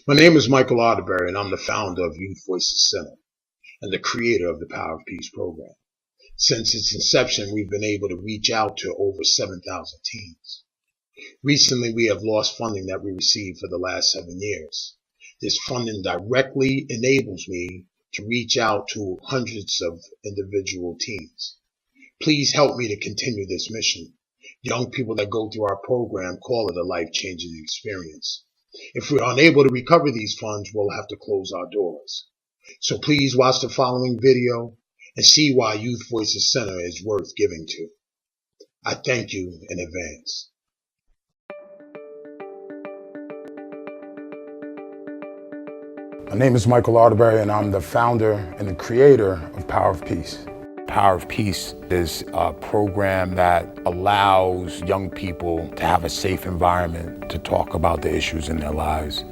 My name is Michael Arterberry, and I'm the founder of Youth Voices Center and the creator of the Power of Peace program. Since its inception, we've been able to reach out to over 7,000 teens. Recently, we have lost funding that we received for the last 7 years. This funding directly enables me to reach out to hundreds of individual teens. Please help me to continue this mission. Young people that go through our program call it a life-changing experience. If we're unable to recover these funds, we'll have to close our doors. So please watch the following video and see why Youth Voices Center is worth giving to. I thank you in advance. My name is Michael Arterberry, and I'm the founder and the creator of Power of Peace. Power of Peace is a program that allows young people to have a safe environment to talk about the issues in their lives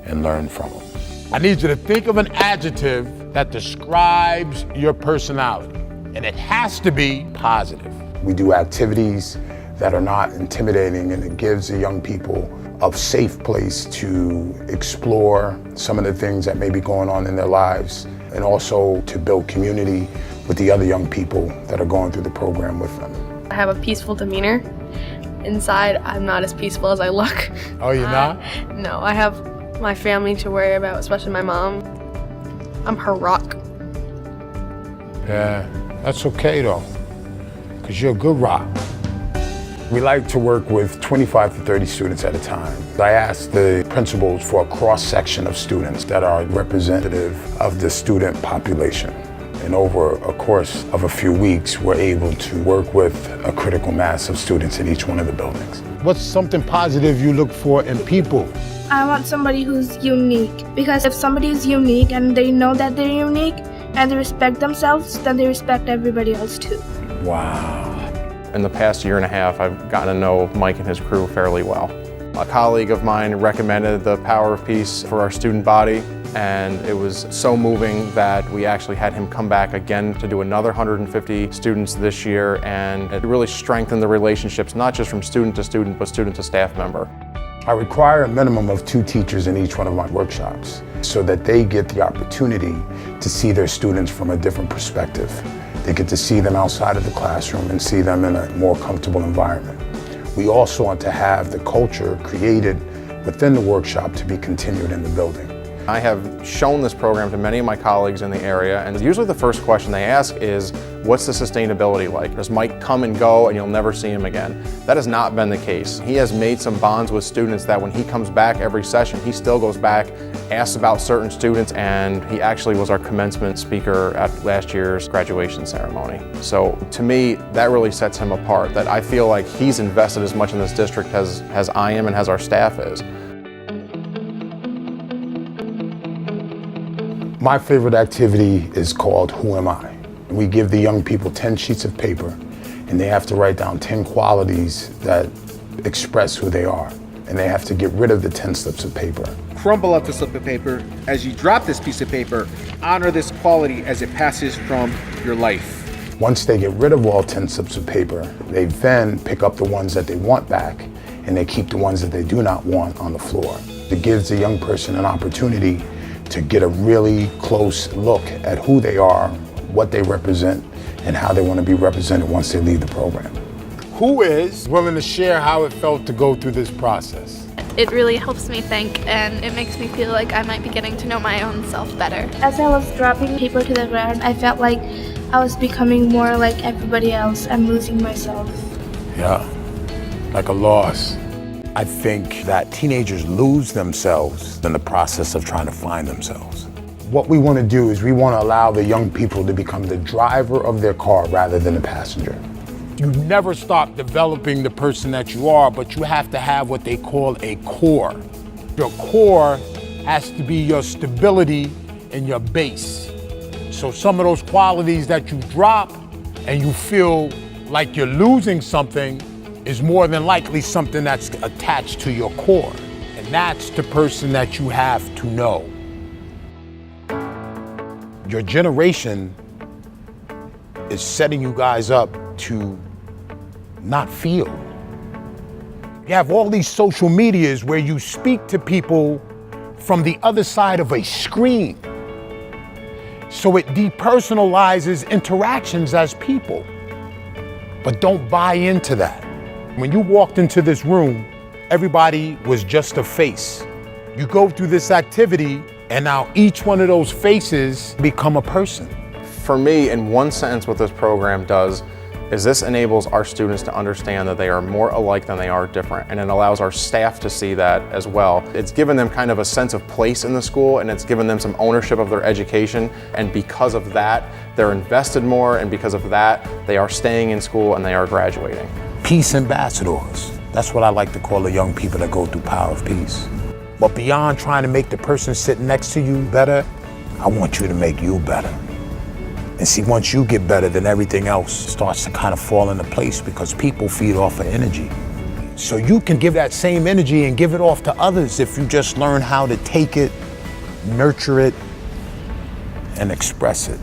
and learn from them. I need you to think of an adjective that describes your personality, and it has to be positive. We do activities that are not intimidating, and it gives the young people a safe place to explore some of the things that may be going on in their lives, and also to build community with the other young people that are going through the program with them. I have a peaceful demeanor. Inside, I'm not as peaceful as I look. Oh, you're not? No, I have my family to worry about, especially my mom. I'm her rock. Yeah, that's okay though, because you're a good rock. We like to work with 25 to 30 students at a time. I ask the principals for a cross-section of students that are representative of the student population. And over a course of a few weeks, we're able to work with a critical mass of students in each one of the buildings. What's something positive you look for in people? I want somebody who's unique, because if somebody is unique and they know that they're unique and they respect themselves, then they respect everybody else too. Wow. In the past year and a half, I've gotten to know Mike and his crew fairly well. A colleague of mine recommended the Power of Peace for our student body, and it was so moving that we actually had him come back again to do another 150 students this year, and it really strengthened the relationships, not just from student to student, but student to staff member. I require a minimum of 2 teachers in each one of my workshops so that they get the opportunity to see their students from a different perspective. They get to see them outside of the classroom and see them in a more comfortable environment. We also want to have the culture created within the workshop to be continued in the building. I have shown this program to many of my colleagues in the area, and usually the first question they ask is, what's the sustainability like? Does Mike come and go and you'll never see him again? That has not been the case. He has made some bonds with students that when he comes back every session, he still goes back, asks about certain students, and he actually was our commencement speaker at last year's graduation ceremony. So to me, that really sets him apart, that I feel like he's invested as much in this district as I am and as our staff is. My favorite activity is called Who Am I? We give the young people 10 sheets of paper, and they have to write down 10 qualities that express who they are. And they have to get rid of the 10 slips of paper. Crumble up the slip of paper. As you drop this piece of paper, honor this quality as it passes from your life. Once they get rid of all 10 slips of paper, they then pick up the ones that they want back, and they keep the ones that they do not want on the floor. It gives the young person an opportunity to get a really close look at who they are, what they represent, and how they want to be represented once they leave the program. Who is willing to share how it felt to go through this process? It really helps me think, and it makes me feel like I might be getting to know my own self better. As I was dropping paper to the ground, I felt like I was becoming more like everybody else and losing myself. Yeah, like a loss. I think that teenagers lose themselves in the process of trying to find themselves. What we want to do is we want to allow the young people to become the driver of their car rather than the passenger. You never stop developing the person that you are, but you have to have what they call a core. Your core has to be your stability and your base. So some of those qualities that you drop and you feel like you're losing something is more than likely something that's attached to your core. And that's the person that you have to know. Your generation is setting you guys up to not feel. You have all these social medias where you speak to people from the other side of a screen. So it depersonalizes interactions as people. But don't buy into that. When you walked into this room, everybody was just a face. You go through this activity, and now each one of those faces become a person. For me, in one sentence, what this program does is this enables our students to understand that they are more alike than they are different, and it allows our staff to see that as well. It's given them kind of a sense of place in the school, and it's given them some ownership of their education, and because of that, they're invested more, and because of that, they are staying in school and they are graduating. Peace ambassadors. That's what I like to call the young people that go through Power of Peace. But beyond trying to make the person sitting next to you better, I want you to make you better. And see, once you get better, then everything else starts to kind of fall into place because people feed off of energy. So you can give that same energy and give it off to others if you just learn how to take it, nurture it, and express it.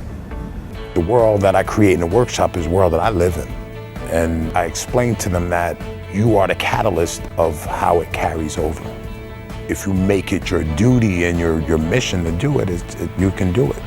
The world that I create in the workshop is the world that I live in. And I explain to them that you are the catalyst of how it carries over. If you make it your duty and your mission to do it, you can do it.